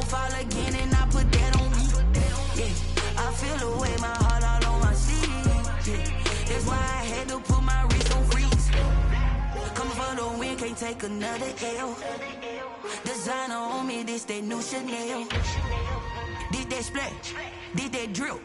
fall again and I put that on me. Yeah, I feel the way, my heart all on my sleeve. Yeah, that's why I had to put my wrist on freeze. Coming for the win, can't take another L. Designer on me, this that new Chanel. Did that splash, did that drill.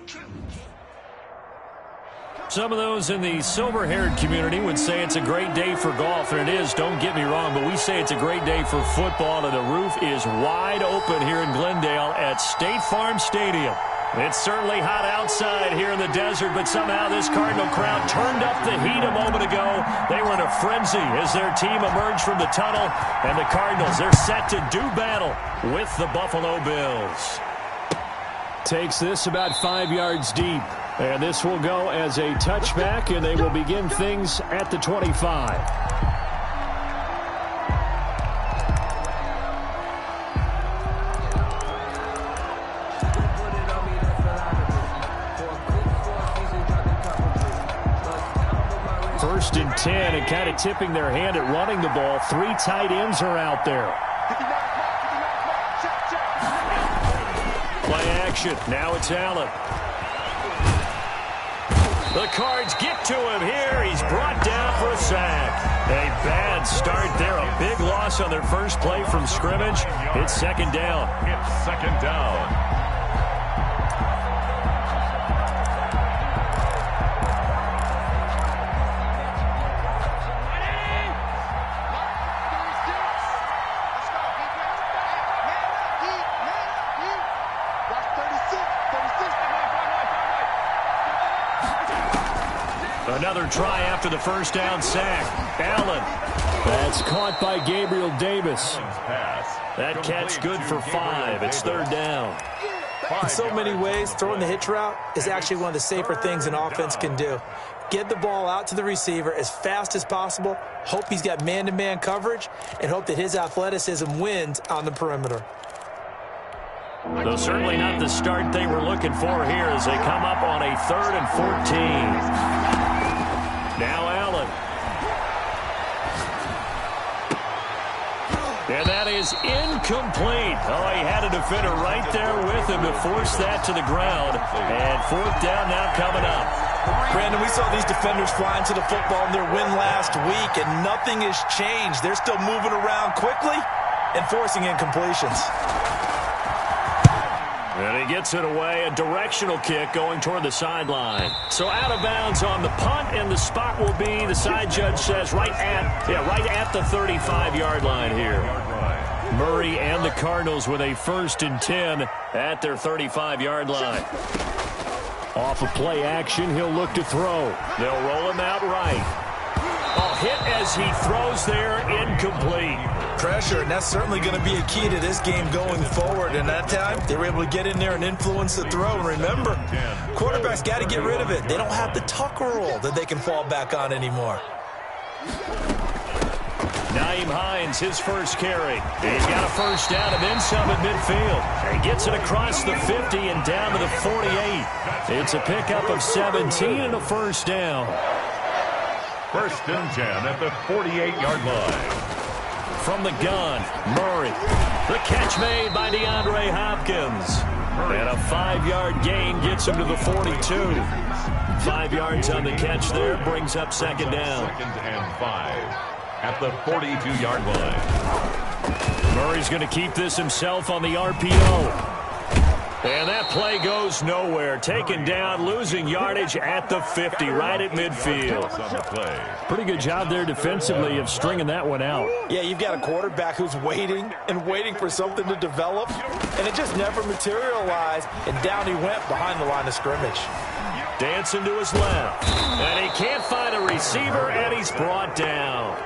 Some of those in the silver-haired community would say it's a great day for golf, and it is, don't get me wrong, but we say it's a great day for football, and the roof is wide open here in Glendale at State Farm Stadium. It's certainly hot outside here in the desert, but somehow this Cardinal crowd turned up the heat a moment ago. They were in a frenzy as their team emerged from the tunnel, and the Cardinals, they're set to do battle with the Buffalo Bills. Takes this about 5 yards deep. And this will go as a touchback, and they will begin things at the 25. First and 10, and kind of tipping their hand at running the ball. 3 tight ends are out there. Play action. Now it's Allen. The Cards get to him here. He's brought down for a sack. A bad start there. A big loss on their first play from scrimmage. It's second down. It's second down. Another try after the first down sack. Allen. That's caught by Gabriel Davis. That catch good for 5. It's third down. In so many ways, throwing the hitch route is actually one of the safer things an offense can do. Get the ball out to the receiver as fast as possible, hope he's got man-to-man coverage, and hope that his athleticism wins on the perimeter. Though certainly not the start they were looking for here as they come up on a 3rd and 14. Now Allen. And that is incomplete. Oh, he had a defender right there with him to force that to the ground. And 4th down now coming up. Brandon, we saw these defenders flying to the football in their win last week, and nothing has changed. They're still moving around quickly and forcing incompletions. And he gets it away, a directional kick going toward the sideline. So out of bounds on the punt, and the spot will be, the side judge says, right at the 35-yard line here. Murray and the Cardinals with a 1st and 10 at their 35-yard line. Off of play action, he'll look to throw. They'll roll him out right. A hit as he throws there, incomplete. Pressure, and that's certainly going to be a key to this game going forward. And that time, they were able to get in there and influence the throw. And remember, quarterbacks got to get rid of it. They don't have the tuck roll that they can fall back on anymore. Nyheim Hines, his first carry. He's got a first down and then some at midfield. He gets it across the 50 and down to the 48. It's a pickup of 17 and a first down. 1st and 10 at the 48-yard line. From the gun, Murray. The catch made by DeAndre Hopkins. And a 5-yard gain gets him to the 42. 5 yards on the catch there brings up second down. 2nd and 5 at the 42-yard line. Murray's going to keep this himself on the RPO. And that play goes nowhere. Taken down, losing yardage at the 50, right at midfield. Pretty good job there defensively of stringing that one out. Yeah, you've got a quarterback who's waiting and waiting for something to develop, and it just never materialized, and down he went behind the line of scrimmage. Dancing to his left, and he can't find a receiver, and he's brought down.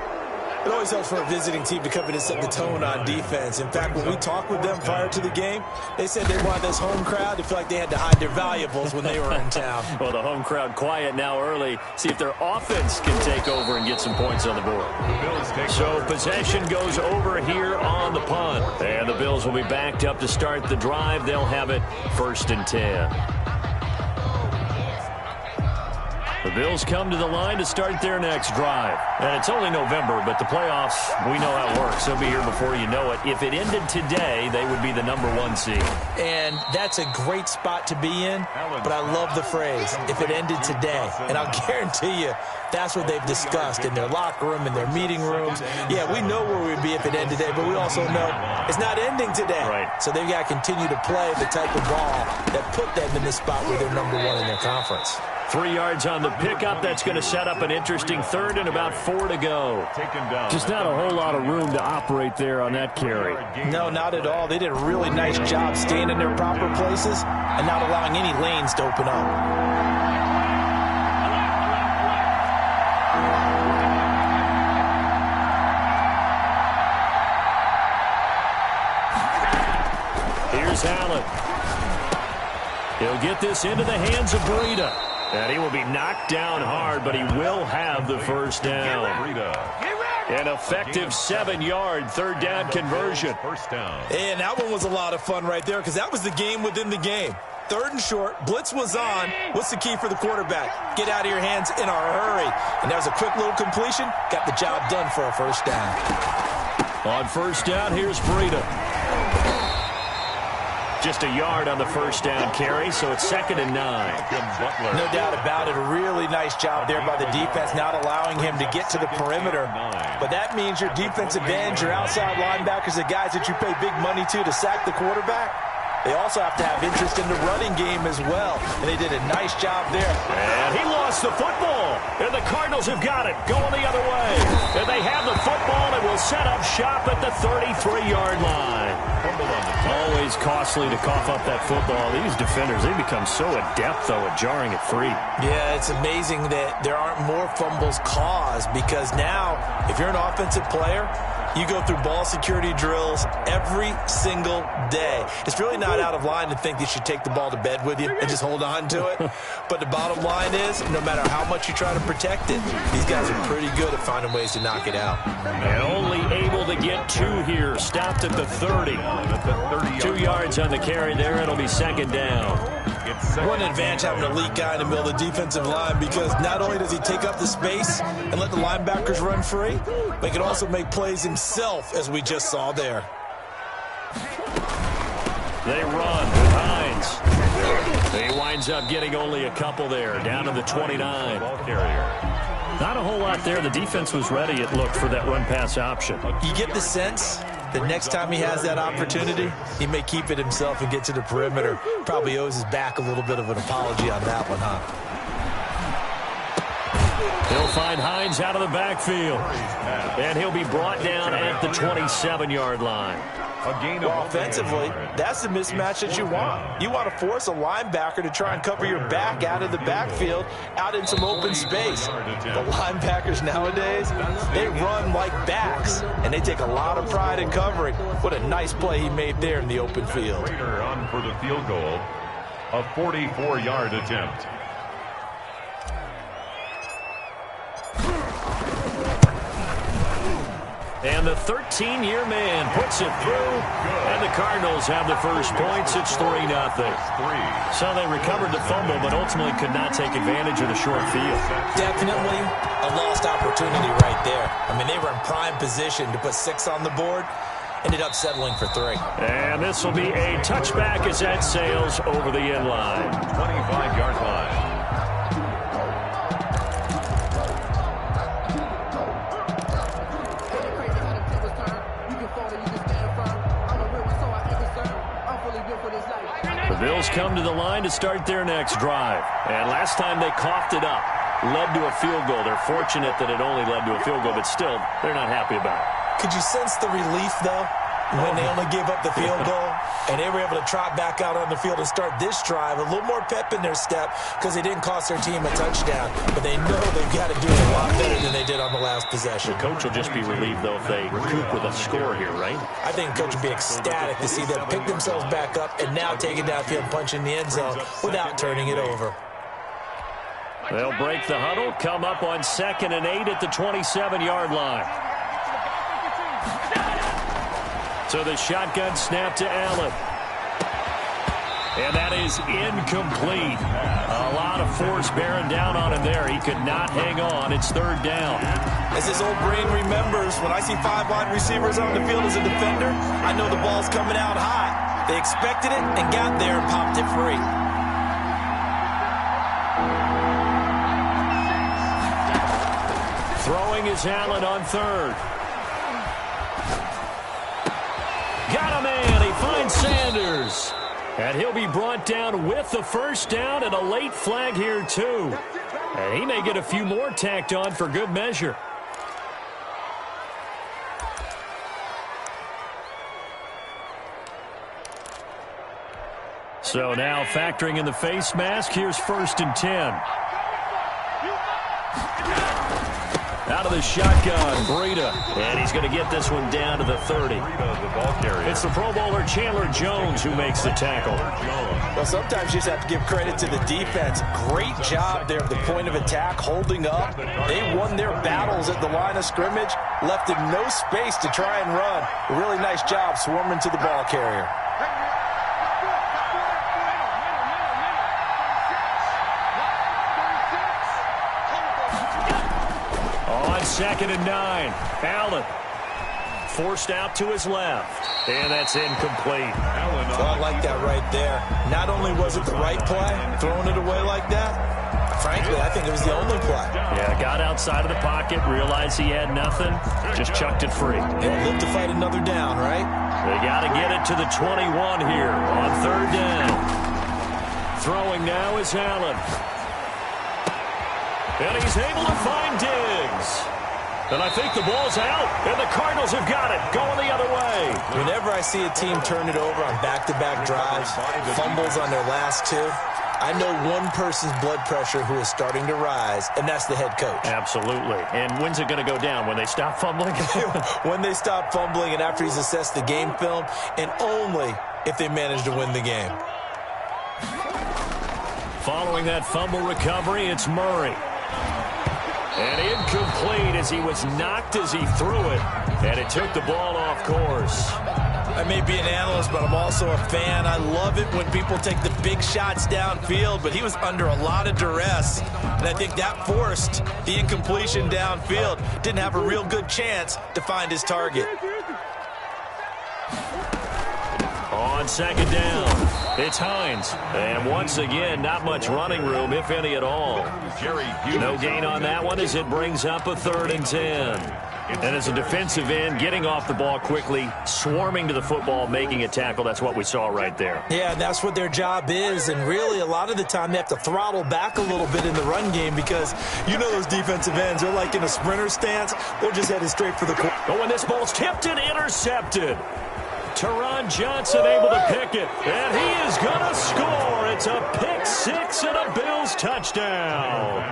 It always helps for a visiting team to come in and set the tone on defense. In fact, when we talked with them prior to the game, they said they wanted this home crowd to feel like they had to hide their valuables when they were in town. Well, the home crowd quiet now early. See if their offense can take over and get some points on the board. So possession goes over here on the punt. And the Bills will be backed up to start the drive. They'll have it 1st and 10. The Bills come to the line to start their next drive. And it's only November, but the playoffs, we know how it works. They'll be here before you know it. If it ended today, they would be the #1 seed. And that's a great spot to be in, but I love the phrase, if it ended today. And I'll guarantee you, that's what they've discussed in their locker room, in their meeting rooms. Yeah, we know where we'd be if it ended today, but we also know it's not ending today. Right. So they've got to continue to play the type of ball that put them in the spot where they're #1 in their conference. 3 yards on the pickup. That's going to set up an interesting third and about 4 to go. Just not a whole lot of room to operate there on that carry. No, not at all. They did a really nice job staying in their proper places and not allowing any lanes to open up. Here's Allen. He'll get this into the hands of Breida. And he will be knocked down hard, but he will have the first down. An effective 7-yard third down conversion. And that one was a lot of fun right there because that was the game within the game. 3rd and short, blitz was on. What's the key for the quarterback? Get out of your hands in a hurry. And that was a quick little completion. Got the job done for a first down. On first down, here's Breida. Just a yard on the first down carry, so it's 2nd and 9. No doubt about it. A really nice job there by the defense, not allowing him to get to the perimeter. But that means your defensive ends, your outside linebackers, the guys that you pay big money to sack the quarterback, they also have to have interest in the running game as well. And they did a nice job there. And he lost the football. And the Cardinals have got it, going the other way. And they have the football and will set up shop at the 33-yard line. Always costly to cough up that football. These defenders, they become so adept, though, at jarring it free. Yeah, it's amazing that there aren't more fumbles caused because now, if you're an offensive player, you go through ball security drills every single day. It's really not out of line to think you should take the ball to bed with you and just hold on to it. But the bottom line is, no matter how much you try to protect it, these guys are pretty good at finding ways to knock it out. And only able to get 2 here. Stopped at the 30. 2 yards on the carry there. It'll be 2nd down. What an advantage having an elite guy in the middle of the defensive line because not only does he take up the space and let the linebackers run free, but he can also make plays himself, as we just saw there. They run with Hines. He winds up getting only a couple there, down to the 29. Not a whole lot there. The defense was ready, it looked, for that run-pass option. You get the sense that next time he has that opportunity, he may keep it himself and get to the perimeter. Probably owes his back a little bit of an apology on that one, huh? He'll find Hines out of the backfield. And he'll be brought down at the 27-yard line. Well, offensively, that's the mismatch that you want. You want to force a linebacker to try and cover your back out of the backfield, out in some open space. The linebackers nowadays, they run like backs, and they take a lot of pride in covering. What a nice play he made there in the open field. On for the field goal, a 44-yard attempt. And the 13-year man puts it through, and the Cardinals have the first points. It's 3-0. So they recovered the fumble, but ultimately could not take advantage of the short field. Definitely a lost opportunity right there. I mean, they were in prime position to put 6 on the board. Ended up settling for 3. And this will be a touchback as that sails over the end line. 25-yard line. The Bills come to the line to start their next drive. And last time they coughed it up, led to a field goal. They're fortunate that it only led to a field goal, but still, they're not happy about it. Could you sense the relief, though, when they only gave up the field goal? And they were able to trot back out on the field and start this drive. A little more pep in their step because they didn't cost their team a touchdown. But they know they've got to do it a lot better than they did on the last possession. The coach will just be relieved, though, if they recoup with a score here, right? I think the coach would be ecstatic to see them pick themselves back up and now take it downfield and punch in the end zone without turning it over. They'll break the huddle, come up on 2nd and 8 at the 27-yard line. So the shotgun snap to Allen. And that is incomplete. A lot of force bearing down on him there. He could not hang on. It's third down. As his old brain remembers, when I see 5 wide receivers on the field as a defender, I know the ball's coming out high. They expected it and got there and popped it free. Throwing is Allen on third. Got a man. He finds Sanders. And he'll be brought down with the first down and a late flag here, too. And he may get a few more tacked on for good measure. So now factoring in the face mask, here's 1st and 10. Out of the shotgun, Breida. And he's going to get this one down to the 30. It's the Pro Bowler Chandler Jones who makes the tackle. Well, sometimes you just have to give credit to the defense. Great job there at the point of attack, holding up. They won their battles at the line of scrimmage, left him no space to try and run. A really nice job swarming to the ball carrier. On 2nd and 9, Allen forced out to his left, and that's incomplete. So I like that right there. Not only was it the right play, throwing it away like that, frankly, I think it was the only play. Yeah, got outside of the pocket, realized he had nothing, just chucked it free. He'll live to fight another down, right? They got to get it to the 21 here on 3rd down. Throwing now is Allen. And he's able to find Diggs. And I think the ball's out, and the Cardinals have got it, going the other way. Whenever I see a team turn it over on back-to-back drives, fumbles on their last 2, I know one person's blood pressure who is starting to rise, and that's the head coach. Absolutely. And when's it going to go down? When they stop fumbling? When they stop fumbling and after he's assessed the game film, and only if they manage to win the game. Following that fumble recovery, it's Murray. And incomplete as he was knocked as he threw it. And it took the ball off course. I may be an analyst, but I'm also a fan. I love it when people take the big shots downfield, but he was under a lot of duress. And I think that forced the incompletion downfield. Didn't have a real good chance to find his target. On 2nd down, it's Hines. And once again, not much running room, if any at all. No gain on that one as it brings up a 3rd and 10. And as a defensive end, getting off the ball quickly, swarming to the football, making a tackle, that's what we saw right there. Yeah, that's what their job is. And really, a lot of the time, they have to throttle back a little bit in the run game because you know those defensive ends, they're like in a sprinter stance. They're just headed straight for the corner. Oh, and this ball's tipped and intercepted. Teron Johnson able to pick it, and he is going to score. It's a pick 6 and a Bills touchdown.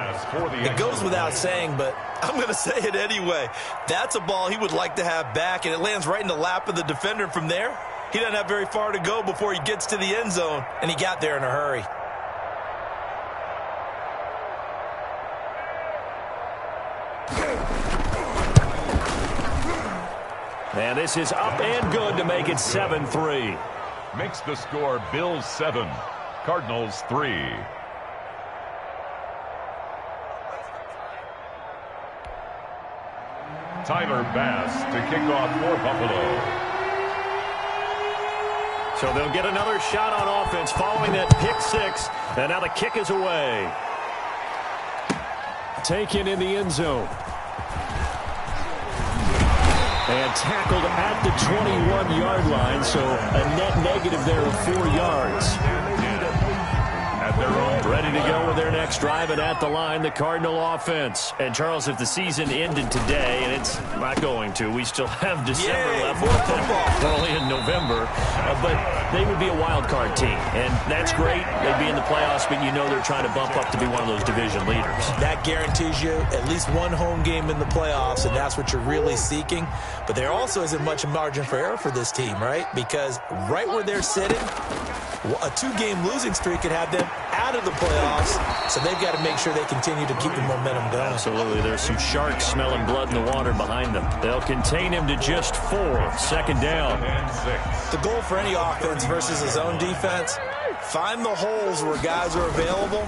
It goes without saying, but I'm going to say it anyway. That's a ball he would like to have back, and it lands right in the lap of the defender. From there, he doesn't have very far to go before he gets to the end zone, and he got there in a hurry. And this is up and good to make it 7-3. Makes the score Bills 7, Cardinals 3. Tyler Bass to kick off for Buffalo. So they'll get another shot on offense following that pick 6. And now the kick is away. Taken in the end zone. And tackled at the 21-yard line, so a net negative there of 4 yards. At their own. Ready to go with their next drive, and at the line, the Cardinal offense. And, Charles, if the season ended today, and it's not going to, we still have December left. More football. We're only in November, but they would be a wild card team. And that's great. They'd be in the playoffs, but you know they're trying to bump up to be one of those division leaders. That guarantees you at least one home game in the playoffs, and that's what you're really seeking. But there also isn't much margin for error for this team, right? Because right where they're sitting, a 2-game losing streak could have them out of the playoffs, so they've got to make sure they continue to keep the momentum going. Absolutely. There's some sharks smelling blood in the water behind them. They'll contain him to just 4. 2nd down. The goal for any offense versus his own defense, Find the holes where guys are available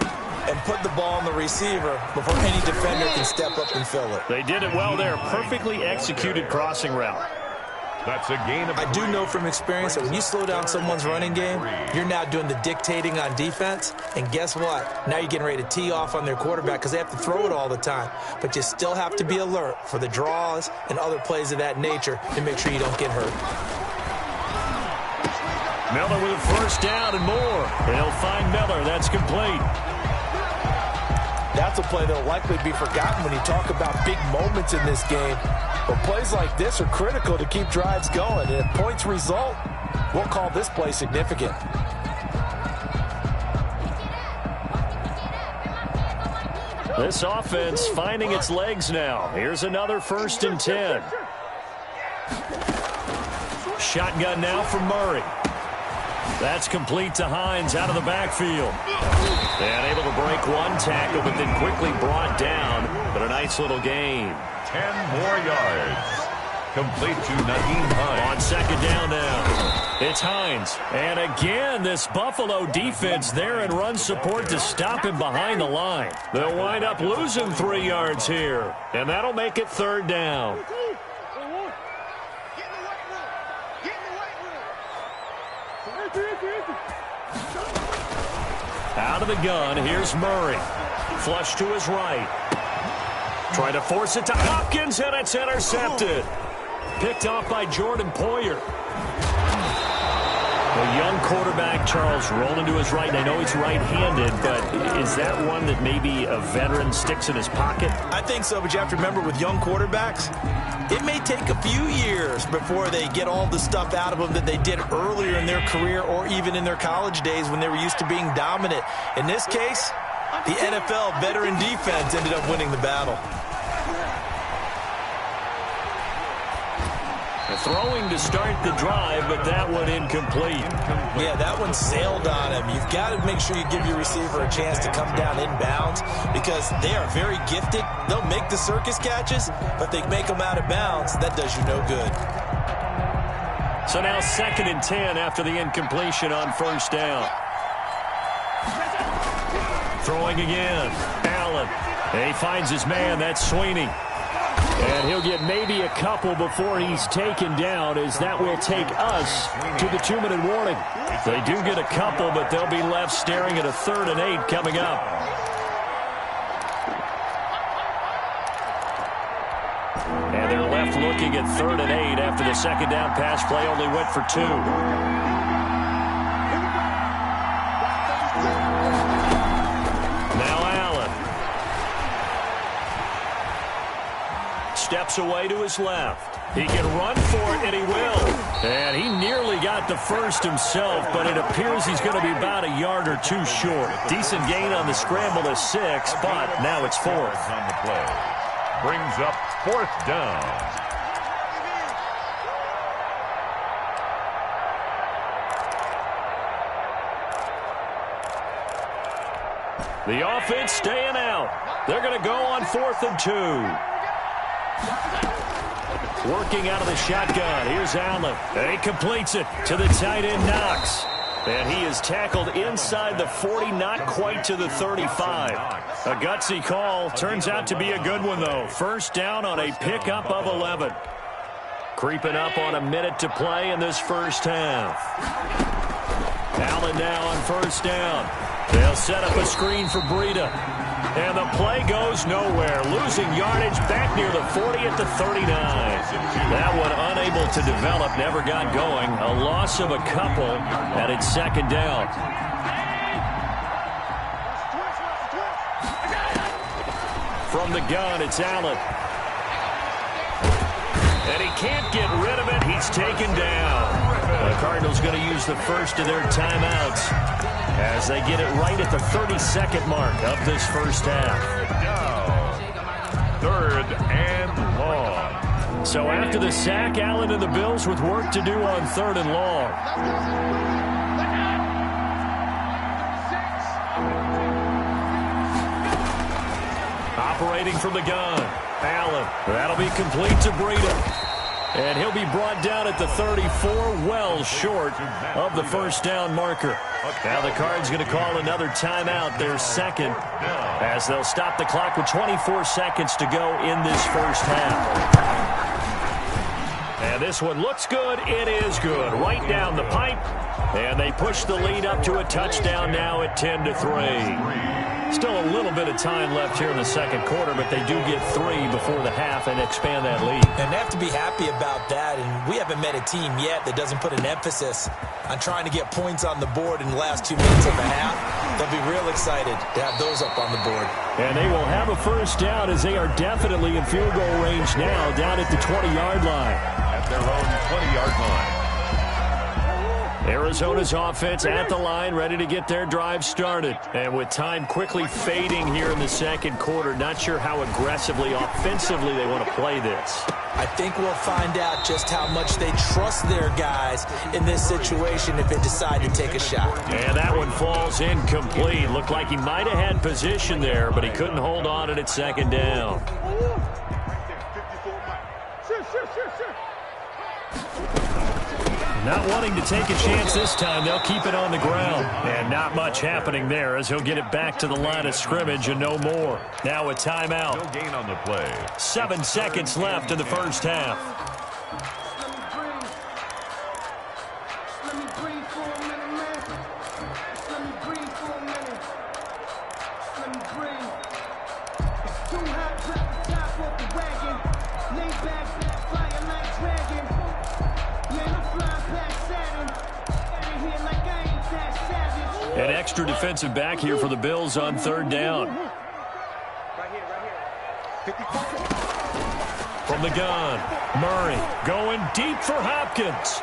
and put the ball on the receiver before any defender can step up and fill it. They did it well there. Perfectly executed crossing route. That's a gain of I do know from experience that when you slow down someone's running game, you're now doing the dictating on defense. And guess what? Now you're getting ready to tee off on their quarterback because they have to throw it all the time. But you still have to be alert for the draws and other plays of that nature to make sure you don't get hurt. Miller with a first down and more. They'll find Miller. That's complete. That's a play that will likely be forgotten when you talk about big moments in this game. But plays like this are critical to keep drives going. And if points result, we'll call this play significant. This offense finding its legs now. Here's another 1st and 10. Shotgun now from Murray. That's complete to Hines out of the backfield. And able to break one tackle, but then quickly brought down. But a nice little gain. 10 more yards. Complete to Naheem Hines. On 2nd down now. It's Hines. And again, this Buffalo defense there in run support to stop him behind the line. They'll wind up losing 3 yards here. And that'll make it 3rd down. Out of the gun, here's Murray. Flush to his right. Trying to force it to Hopkins, and it's intercepted. Picked off by Jordan Poyer. A young quarterback, Charles, rolling to his right. And I know he's right-handed, but is that one that maybe a veteran sticks in his pocket? I think so, but you have to remember with young quarterbacks, it may take a few years before they get all the stuff out of them that they did earlier in their career or even in their college days when they were used to being dominant. In this case, the NFL veteran defense ended up winning the battle. Throwing to start the drive, but that one incomplete. Yeah, that one sailed on him. You've got to make sure you give your receiver a chance to come down inbounds because they are very gifted. They'll make the circus catches, but they make them out of bounds. That does you no good. So now 2nd and 10 after the incompletion on 1st down. Throwing again. Allen. He finds his man. That's Sweeney. And he'll get maybe a couple before he's taken down, as that will take us to the 2-minute warning. They do get a couple, but they'll be left staring at a 3rd and 8 coming up. And they're left looking at 3rd and 8 after the 2nd down pass play only went for 2. Steps away to his left. He can run for it, and he will. And he nearly got the first himself, but it appears he's going to be about a yard or 2 short. Decent gain on the scramble to 6, but now it's 4th. On the play. Brings up 4th down. The offense staying out. They're going to go on 4th and 2. Working out of the shotgun. Here's Allen. And he completes it to the tight end, Knox. And he is tackled inside the 40, not quite to the 35. A gutsy call. Turns out to be a good one, though. 1st down on a pickup of 11. Creeping up on a minute to play in this 1st half. Allen now on 1st down. They'll set up a screen for Breida. And the play goes nowhere. Losing yardage back near the 40 at the 39. That one unable to develop, never got going. A loss of a couple, and it's 2nd down. From the gun, it's Allen. And he can't get rid of it. He's taken down. The Cardinals going to use the first of their timeouts as they get it right at the 32nd mark of this 1st half. 3rd and long. So after the sack, Allen and the Bills with work to do on 3rd and long. Operating from the gun. Allen. That'll be complete to Breida. And he'll be brought down at the 34, well short of the first down marker. Now the Cards going to call another timeout, their second, as they'll stop the clock with 24 seconds to go in this first half. And this one looks good. It is good. Right down the pipe. And they push the lead up to a touchdown now at 10-3. Still a little bit of time left here in the second quarter, but they do get 3 before the half and expand that lead. And they have to be happy about that. And we haven't met a team yet that doesn't put an emphasis on trying to get points on the board in the last 2 minutes of the half. They'll be real excited to have those up on the board. And they will have a first down as they are definitely in field goal range now, down at the 20-yard line. At their own 20-yard line. Arizona's offense at the line, ready to get their drive started. And with time quickly fading here in the second quarter, not sure how aggressively, offensively they want to play this. I think we'll find out just how much they trust their guys in this situation if they decide to take a shot. And that one falls incomplete. Looked like he might have had position there, but he couldn't hold on at second down. Not wanting to take a chance this time, they'll keep it on the ground. And not much happening there as he'll get it back to the line of scrimmage and no more. Now a timeout. No gain on the play. 7 seconds left in the first half. An extra defensive back here for the Bills on third down. From the gun, Murray going deep for Hopkins.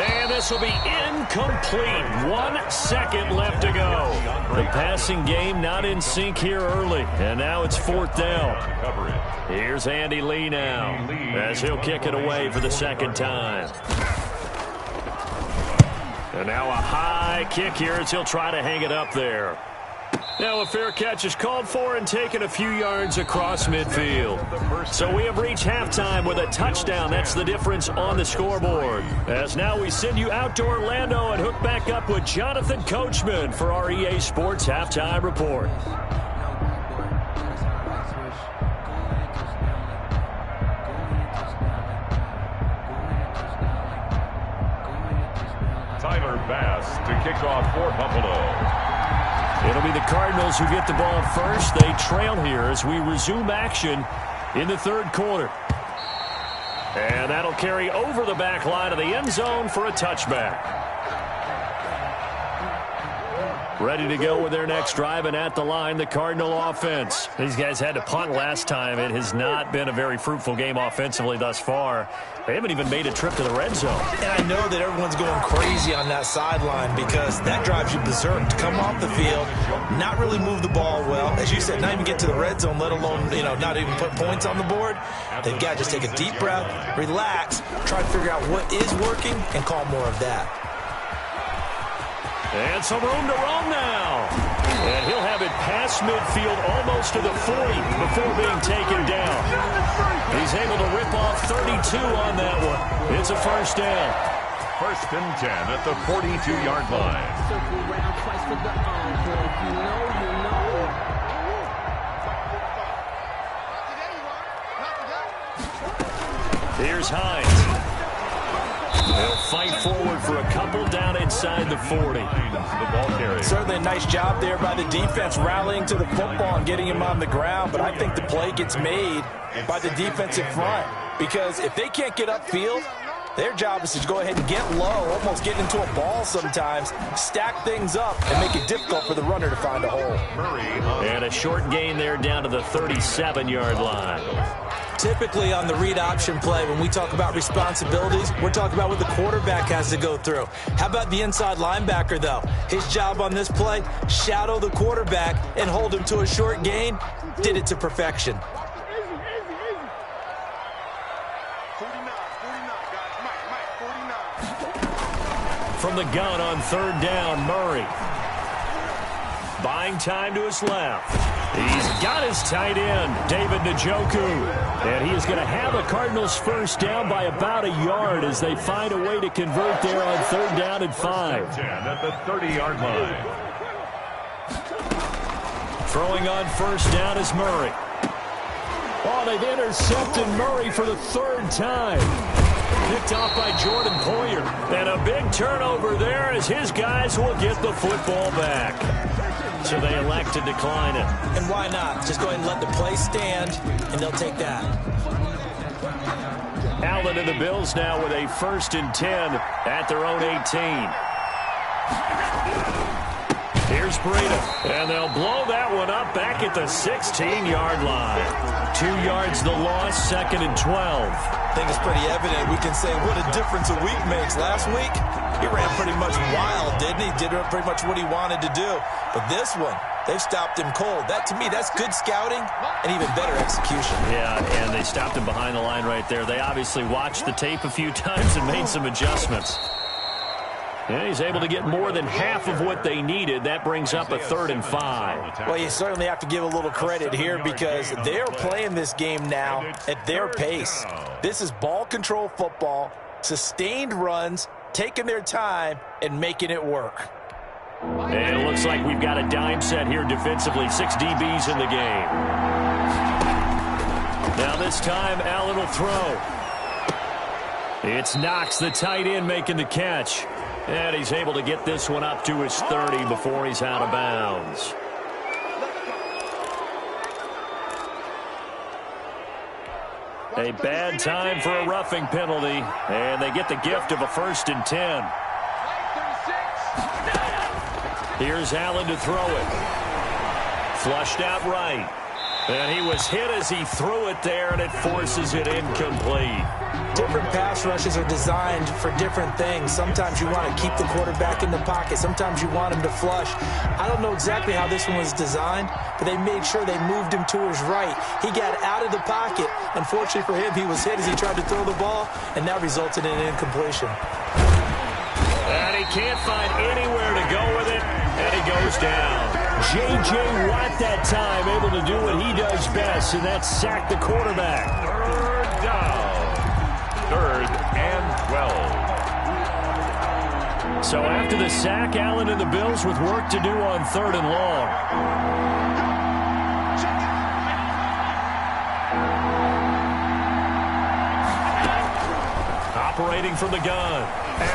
And this will be incomplete. 1 second left to go. The passing game not in sync here early. And now it's fourth down. Here's Andy Lee now as he'll kick it away for the second time. And now a high kick here as he'll try to hang it up there. Now a fair catch is called for and taken a few yards across midfield. So we have reached halftime with a touchdown. That's the difference on the scoreboard. As now we send you out to Orlando and hook back up with Jonathan Coachman for our EA Sports Halftime Report. Bass to kick off for Buffalo. It'll be the Cardinals who get the ball first. They trail here as we resume action in the third quarter. And that'll carry over the back line of the end zone for a touchback. Ready to go with their next drive, and at the line, the Cardinal offense. These guys had to punt last time. It has not been a very fruitful game offensively thus far. They haven't even made a trip to the red zone. And I know that everyone's going crazy on that sideline because that drives you berserk to come off the field, not really move the ball well. As you said, not even get to the red zone, let alone, not even put points on the board. They've got to just take a deep breath, relax, try to figure out what is working, and call more of that. And some room to roam now. And he'll have it past midfield almost to the 40 before being taken down. He's able to rip off 32 on that one. It's a first down. 1st and 10 at the 42-yard line. Here's Hines. They'll fight forward for a couple down inside the 40. Certainly a nice job there by the defense rallying to the football and getting him on the ground, but I think the play gets made by the defensive front because if they can't get upfield, their job is to go ahead and get low, almost get into a ball sometimes, stack things up, and make it difficult for the runner to find a hole. And a short gain there down to the 37-yard line. Typically on the read option play, when we talk about responsibilities, we're talking about what the quarterback has to go through. How about the inside linebacker, though? His job on this play, shadow the quarterback and hold him to a short gain. Did it to perfection. From the gun on third down, Murray. Buying time to his left. He's got his tight end, David Njoku. And he is going to have a Cardinals first down by about a yard as they find a way to convert there on 3rd down and 5. 10 at the 30-yard line. Throwing on first down is Murray. Oh, they've intercepted Murray for the 3rd time. Picked off by Jordan Poyer. And a big turnover there as his guys will get the football back. So they elect to decline it. And why not? Just go ahead and let the play stand, and they'll take that. Allen and the Bills now with a 1st and 10 at their own 18. Here's Breida, and they'll blow that one up back at the 16-yard line. 2 yards the loss, 2nd and 12. I think it's pretty evident. We can say what a difference a week makes. Last week, he ran pretty much wild, didn't he? Did pretty much what he wanted to do. But this one, they've stopped him cold. That, to me, that's good scouting and even better execution. Yeah, and they stopped him behind the line right there. They obviously watched the tape a few times and made some adjustments. And he's able to get more than half of what they needed. That brings up a 3rd and 5. Well, you certainly have to give a little credit here because they're playing this game now at their pace. This is ball control football, sustained runs, taking their time, and making it work. And it looks like we've got a dime set here defensively. 6 DBs in the game. Now this time, Allen will throw. It's Knox, the tight end, making the catch. And he's able to get this one up to his 30 before he's out of bounds. A bad time for a roughing penalty. And they get the gift of a 1st and 10. Here's Allen to throw it. Flushed out right. And he was hit as he threw it there, and it forces it incomplete. Different pass rushes are designed for different things. Sometimes you want to keep the quarterback in the pocket. Sometimes you want him to flush. I don't know exactly how this one was designed, but they made sure they moved him to his right. He got out of the pocket. Unfortunately for him, he was hit as he tried to throw the ball, and that resulted in an incompletion. And he can't find anywhere to go with it, and he goes down. J.J. Watt that time able to do what he does best, and that's sack the quarterback. 3rd down. 3rd and 12. So after the sack, Allen and the Bills with work to do on 3rd and long. Operating from the gun,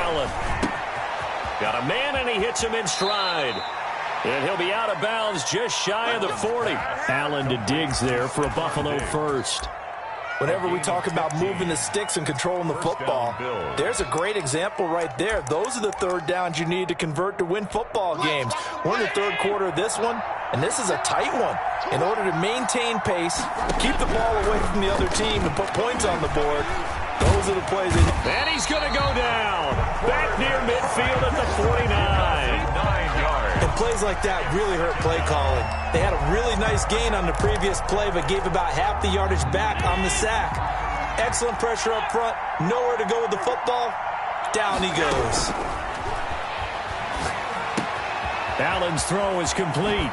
Allen. Got a man, and he hits him in stride. And he'll be out of bounds just shy of the 40. Allen to Diggs there for a Buffalo first. Whenever we talk about moving the sticks and controlling the football, there's a great example right there. Those are the 3rd downs you need to convert to win football games. We're in the 3rd quarter of this one, and this is a tight one. In order to maintain pace, keep the ball away from the other team, and put points on the board, those are the plays. And he's going to go down. Back near midfield at the 49. 9 yards. And plays like that really hurt play calling. They had a really nice gain on the previous play, but gave about half the yardage back on the sack. Excellent pressure up front. Nowhere to go with the football. Down he goes. Allen's throw is complete.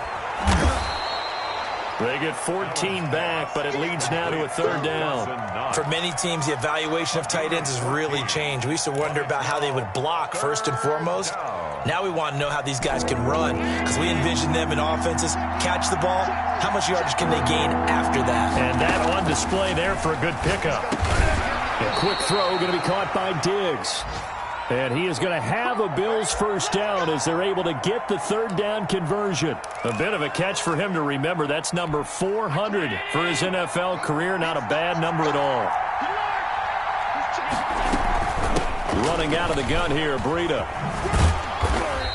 They get 14 back, but it leads now to a 3rd down. For many teams, the evaluation of tight ends has really changed. We used to wonder about how they would block first and foremost. Now we want to know how these guys can run, because we envision them in offenses catch the ball. How much yardage can they gain after that? And that on display there for a good pickup. A quick throw going to be caught by Diggs. And he is going to have a Bills first down as they're able to get the 3rd down conversion. A bit of a catch for him to remember. That's number 400 for his NFL career. Not a bad number at all. Running out of the gun here, Breida.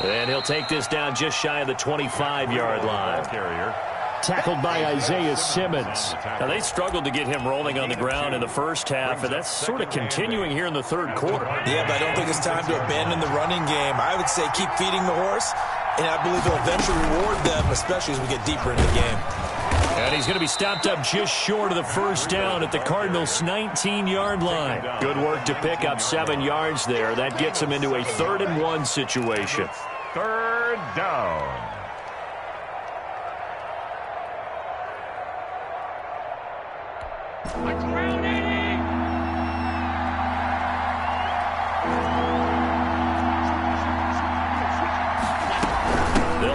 And he'll take this down just shy of the 25-yard line. Tackled by Isaiah Simmons. Now, they struggled to get him rolling on the ground in the first half, and that's sort of continuing here in the 3rd quarter. Yeah, but I don't think it's time to abandon the running game. I would say keep feeding the horse, and I believe he'll eventually reward them, especially as we get deeper into the game. And he's going to be stopped up just short of the first down at the Cardinals' 19-yard line. Good work to pick up 7 yards there. That gets him into a 3rd and 1 situation. 3rd down.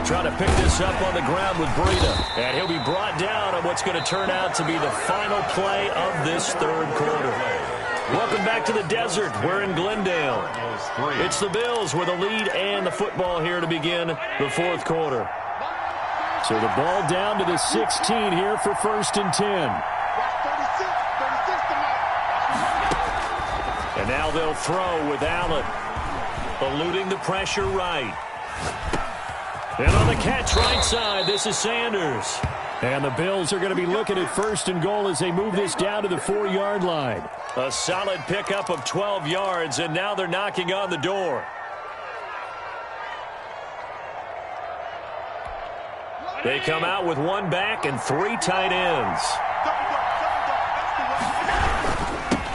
trying to pick this up on the ground with Breida. And he'll be brought down on what's going to turn out to be the final play of this third quarter. Welcome back to the desert. We're in Glendale. It's the Bills with a lead and the football here to begin the fourth quarter. So the ball down to the 16 here for 1st and 10. And now they'll throw with Allen. Eluding the pressure right. And on the catch right side, this is Sanders. And the Bills are going to be looking at 1st and goal as they move this down to the 4-yard line. A solid pickup of 12 yards, and now they're knocking on the door. They come out with one back and 3 tight ends.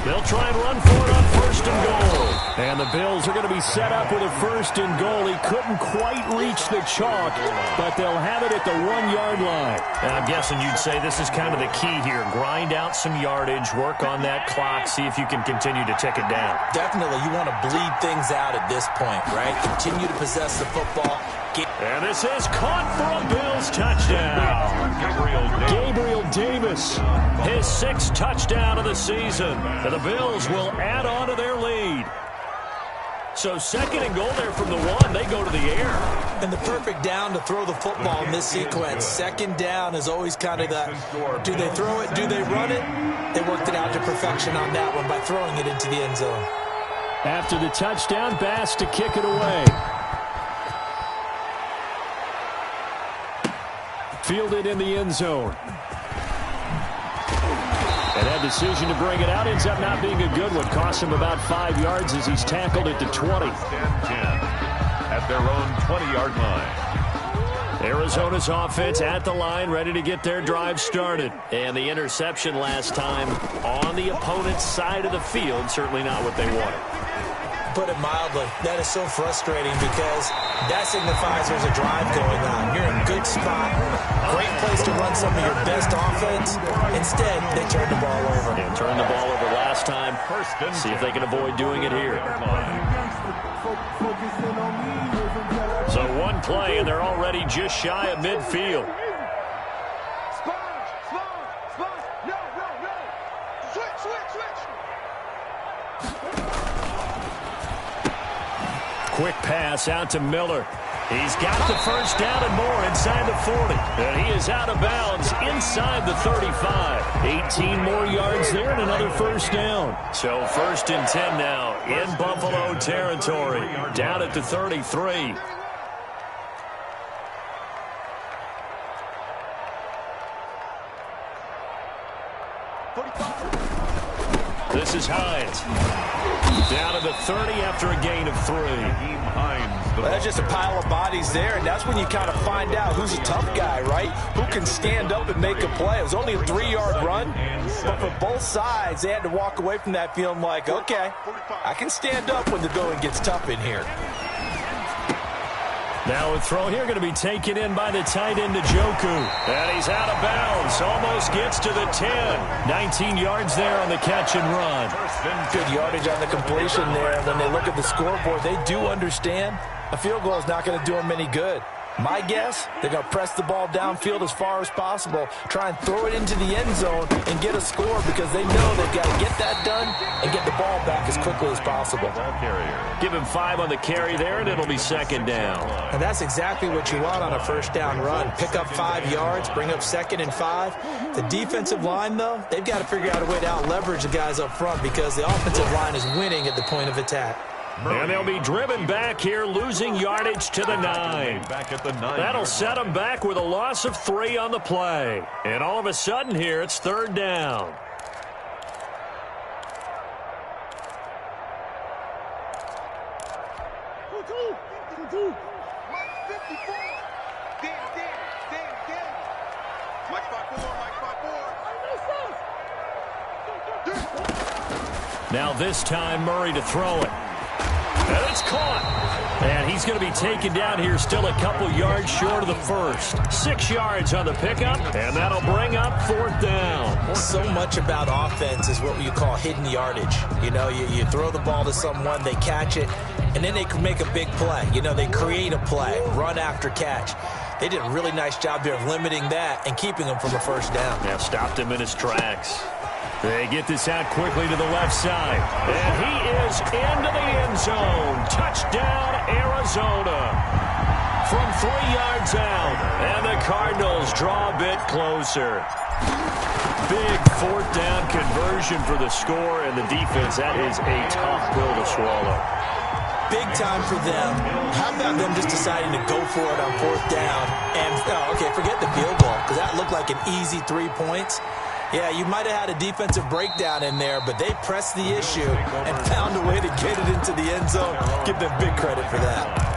They'll try and run for it on 1st and goal. And the Bills are going to be set up with a 1st and goal. He couldn't quite reach the chalk, but they'll have it at the 1-yard line. And I'm guessing you'd say this is kind of the key here. Grind out some yardage, work on that clock, see if you can continue to tick it down. Definitely, you want to bleed things out at this point, right? Continue to possess the football. And this is caught for a Bills touchdown. Gabriel Davis, his 6th touchdown of the season. And the Bills will add on to their lead. So 2nd and goal there from the 1. They go to the air. And the perfect down to throw the football in this sequence. 2nd down is always kind of the, do they throw it, do they run it? They worked it out to perfection on that one by throwing it into the end zone. After the touchdown, Bass to kick it away. Fielded in the end zone. And that decision to bring it out ends up not being a good one. Costs him about 5 yards as he's tackled at the 20. At their own 20-yard line. Arizona's offense at the line, ready to get their drive started. And the interception last time on the opponent's side of the field, certainly not what they wanted. Put it mildly, that is so frustrating because that signifies there's a drive going on. You're in a good spot, great place to run some of your best offense. Instead, they turn the ball over. And turned the ball over last time. See if they can avoid doing it here. So one play, and they're already just shy of midfield. Quick pass out to Miller. He's got the 1st down and more inside the 40. And he is out of bounds inside the 35. 18 more yards there and another 1st down. So 1st and 10 now in Buffalo territory. Down at the 33. This is Hines. Down to the 30 after a gain of 3. Well, that's just a pile of bodies there, and that's when you kind of find out who's a tough guy, right? Who can stand up and make a play. It was only a 3-yard run, but for both sides, they had to walk away from that feeling like, okay, I can stand up when the going gets tough in here. Now a throw here going to be taken in by the tight end, Njoku. And he's out of bounds. Almost gets to the 10. 19 yards there on the catch and run. Good yardage on the completion there. When they look at the scoreboard, they do understand a field goal is not going to do them any good. My guess, they're going to press the ball downfield as far as possible, try and throw it into the end zone and get a score because they know they've got to get that done and get the ball back as quickly as possible. Give him 5 on the carry there, and it'll be 2nd down. And that's exactly what you want on a 1st down run. Pick up 5 yards, bring up 2nd and 5. The defensive line, though, they've got to figure out a way to out-leverage the guys up front because the offensive line is winning at the point of attack. And they'll be driven back here, losing yardage to the 9. That'll set them back with a loss of 3 on the play. And all of a sudden here, it's 3rd down. Now this time, Murray to throw it. And it's caught. And he's going to be taken down here still a couple yards short of the 1st. 6 yards on the pickup, and that'll bring up 4th down. So much about offense is what you call hidden yardage. You know, you throw the ball to someone, they catch it, and then they can make a big play. You know, they create a play, run after catch. They did a really nice job there of limiting that and keeping him from a first down. Yeah, stopped him in his tracks. They get this out quickly to the left side. And he is into the end zone. Touchdown, Arizona. From 3 yards out. And the Cardinals draw a bit closer. Big fourth down conversion for the score, and the defense, that is a tough pill to swallow. Big time for them. How about them just deciding to go for it on fourth down? And, okay, forget the field goal, because that looked like an easy 3 points. Yeah, you might have had a defensive breakdown in there, but they pressed the issue and found a way to get it into the end zone. Give them big credit for that.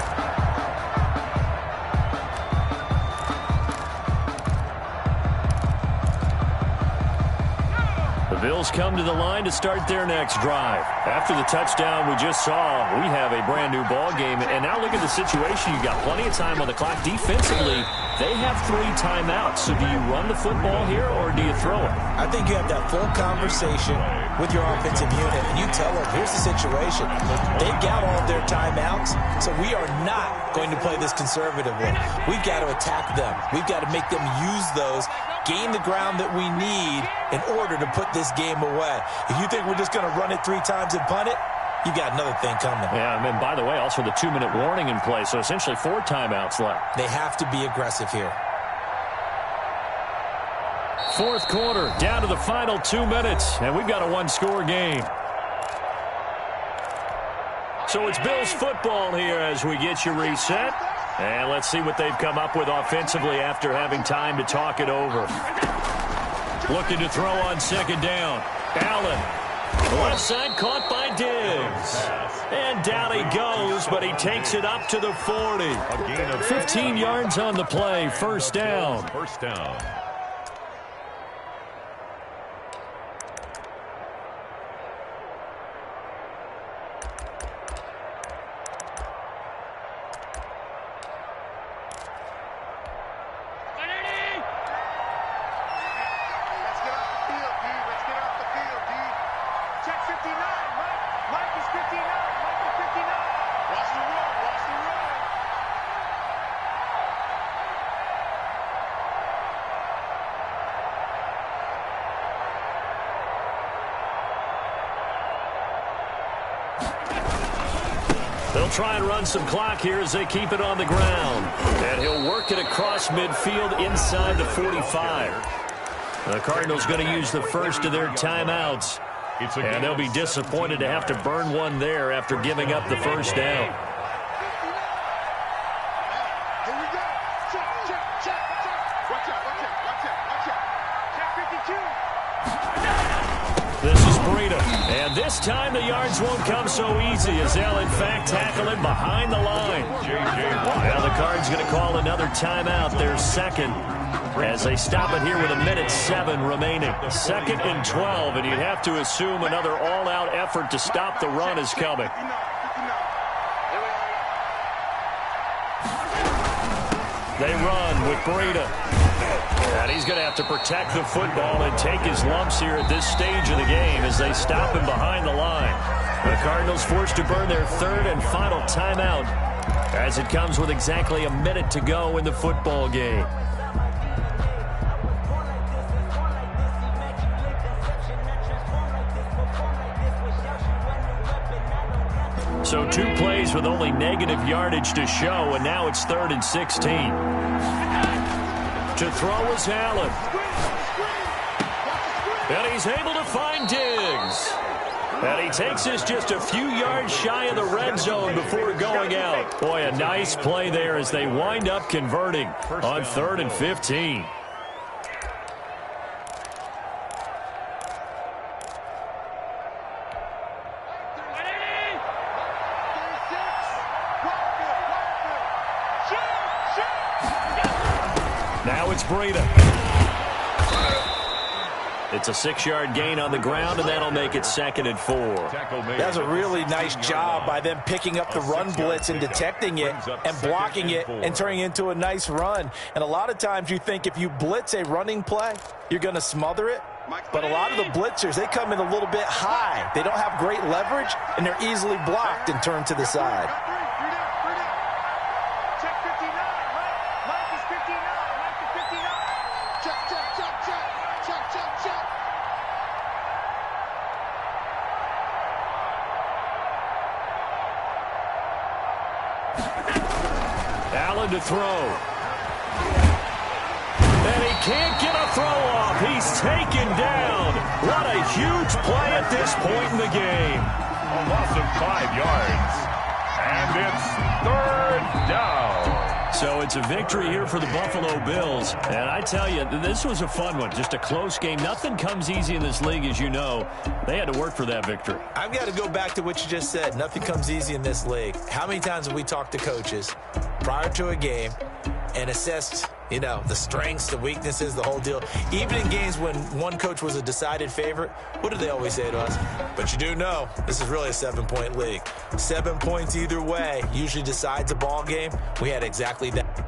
The Bills come to the line to start their next drive. After the touchdown we just saw, we have a brand new ball game. And now look at the situation. You've got plenty of time on the clock. Defensively, they have 3 timeouts. So do you run the football here or do you throw it? I think you have that full conversation with your offensive unit, and you tell them, here's the situation. They've got all of their timeouts, so we are not going to play this conservatively. We've got to attack them. We've got to make them use those, gain the ground that we need in order to put this game away. If you think we're just going to run it 3 times and punt it, you got another thing coming. Yeah, and by the way, also the 2-minute warning in play, so essentially 4 timeouts left. They have to be aggressive here. Fourth quarter, down to the final 2 minutes, and we've got a 1-score game. So it's Bills football here as we get you reset. And let's see what they've come up with offensively after having time to talk it over. Looking to throw on second down. Allen. Left side caught by Diggs. And down he goes, but he takes it up to the 40. 15 yards on the play, first down. First down. They'll try and run some clock here as they keep it on the ground. And he'll work it across midfield inside the 45. The Cardinals going to use the first of their timeouts. And they'll be disappointed to have to burn one there after giving up the first down. This is Breida. And this time the yards won't come so easy as they'll in fact tackle him behind the line. Now the Cards going to call another timeout, their second, as they stop it here with 1:07 remaining. 2nd and 12, and you'd have to assume another all-out effort to stop the run is coming. They run with Breida. And he's going to have to protect the football and take his lumps here at this stage of the game as they stop him behind the line. The Cardinals forced to burn their 3rd and final timeout as it comes with exactly a minute to go in the football game. So 2 plays with only negative yardage to show, and now it's 3rd and 16. To throw is Allen. And he's able to find Diggs. And he takes this just a few yards shy of the red zone before going out. Boy, a nice play there as they wind up converting on 3rd and 15. Now it's Breida. It's a 6-yard gain on the ground, and that'll make it 2nd and 4. That's a really nice job by them picking up the run blitz and detecting it and blocking it and turning it into a nice run. And a lot of times you think if you blitz a running play, you're going to smother it. But a lot of the blitzers, they come in a little bit high. They don't have great leverage, and they're easily blocked and turned to the side. Allen to throw. And he can't get a throw off. He's taken down. What a huge play at this point in the game. A loss of 5 yards. And it's 3rd down. So it's a victory here for the Buffalo Bills. And I tell you, this was a fun one. Just a close game. Nothing comes easy in this league, as you know. They had to work for that victory. I've got to go back to what you just said. Nothing comes easy in this league. How many times have we talked to coaches prior to a game and assessed, you know, the strengths, the weaknesses, the whole deal? Even in games when one coach was a decided favorite, what do they always say to us? But you do know this is really a 7-point league. 7 points either way usually decides a ball game. We had exactly that.